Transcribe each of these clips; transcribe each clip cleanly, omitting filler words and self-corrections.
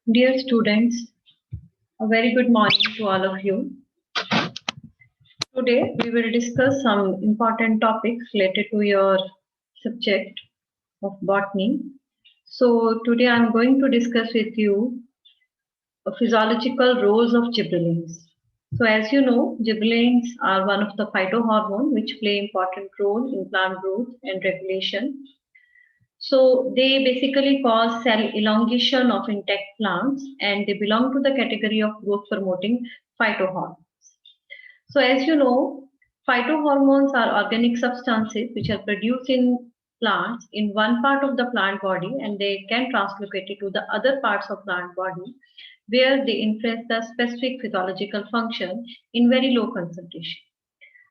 Dear students, a very good morning to all of you. Today we will discuss some important topics related to your subject of botany. So today I am going to discuss with you physiological roles of gibberellins. So as you know, gibberellins are one of the phytohormone which play important role in plant growth and regulation. So they basically cause cell elongation of intact plants and they belong to the category of growth promoting phytohormones. So as you know, phytohormones are organic substances which are produced in plants in one part of the plant body and they can translocate it to the other parts of plant body where they influence the specific physiological function in very low concentration.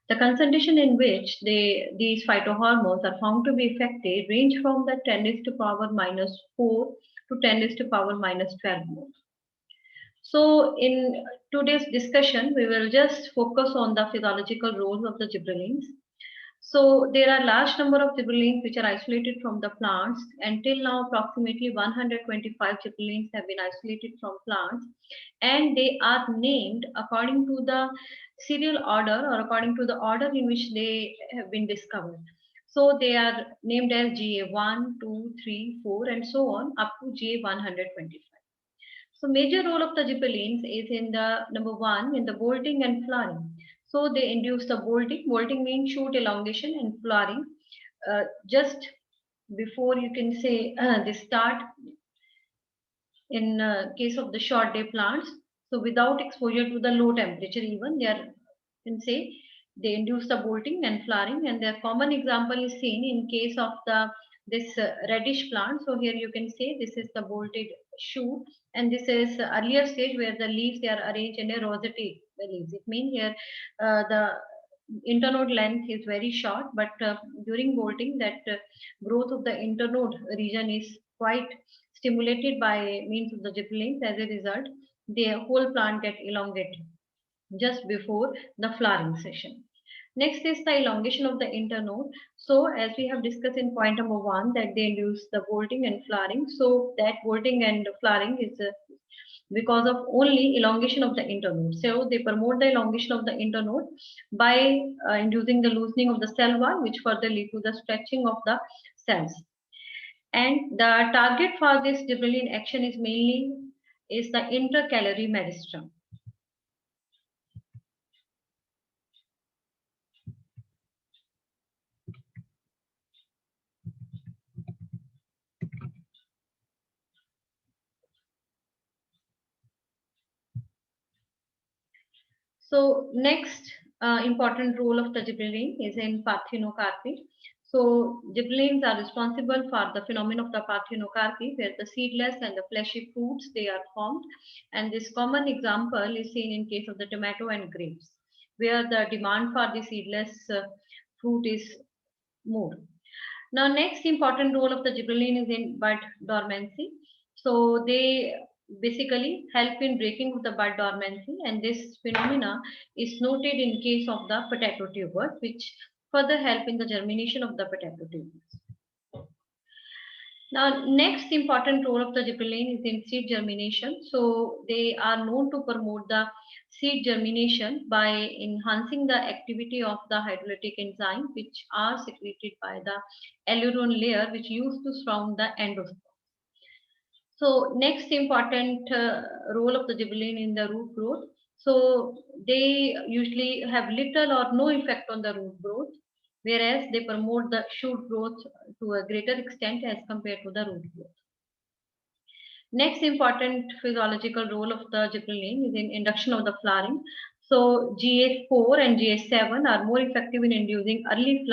The concentration in which these phytohormones are found to be effective range from the 10 is to power minus 4 to 10 is to power minus 12 mole. So in today's discussion, we will just focus on the physiological roles of the gibberellins. So there are large number of gibberellins which are isolated from the plants. Until now, approximately 125 gibberellins have been isolated from plants, and they are named according to the serial order or according to the order in which they have been discovered. So they are named as GA1, 2, 3, 4, and so on up to GA125. So major role of the gibberellins is in the number one in the bolting and flowering. So they induce the bolting. Bolting means shoot elongation and flowering. Just before you can say they start in case of the short day plants. So without exposure to the low temperature, even they are can say they induce the bolting and flowering. And their common example is seen in case of the this reddish plant. So here you can say this is the bolted shoot, and this is earlier stage where the leaves they are arranged in a rosette leaves. It means here the internode length is very short, but during bolting that growth of the internode region is quite stimulated by means of the gibberellins. As a result, the whole plant get elongated just before the flowering session. Next is the elongation of the internode. So as we have discussed in point number one that they induce the bolting and flowering. So that bolting and flowering is because of only elongation of the internode. So they promote the elongation of the internode by inducing the loosening of the cell wall, which further lead to the stretching of the cells. And the target for this gibberellin action is mainly is the intercalary meristem. So next important role of the gibberellin is in parthenocarpy. So gibberellins are responsible for the phenomenon of the parthenocarpy, where the seedless and the fleshy fruits they are formed. And this common example is seen in case of the tomato and grapes, where the demand for the seedless fruit is more. Now, next important role of the gibberellin is in bud dormancy. So they basically help in breaking of the bud dormancy, and this phenomena is noted in case of the potato tubers, which further help in the germination of the potato tubers. Now, next important role of the gibberellin is in seed germination. So they are known to promote the seed germination by enhancing the activity of the hydrolytic enzyme, which are secreted by the aleurone layer, which used to surround the endosperm. So next important role of the gibberellin in the root growth. So they usually have little or no effect on the root growth, whereas they promote the shoot growth to a greater extent as compared to the root growth. Next important physiological role of the gibberellin is in induction of the flowering. So GA4 and GA7 are more effective in inducing early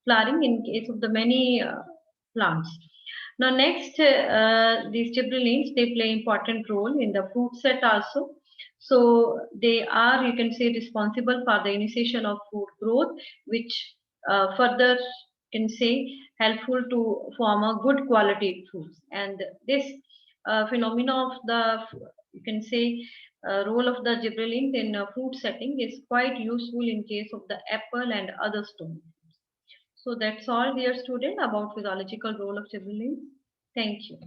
flowering in case of the many plants. Now next, these gibberellins, they play important role in the fruit set also. So they are, you can say, responsible for the initiation of fruit growth, which further can say helpful to form a good quality fruits. And this phenomena of the, you can say, role of the gibberellins in fruit setting is quite useful in case of the apple and other stone. So that's all, dear student, about physiological role of gibberellins. Thank you.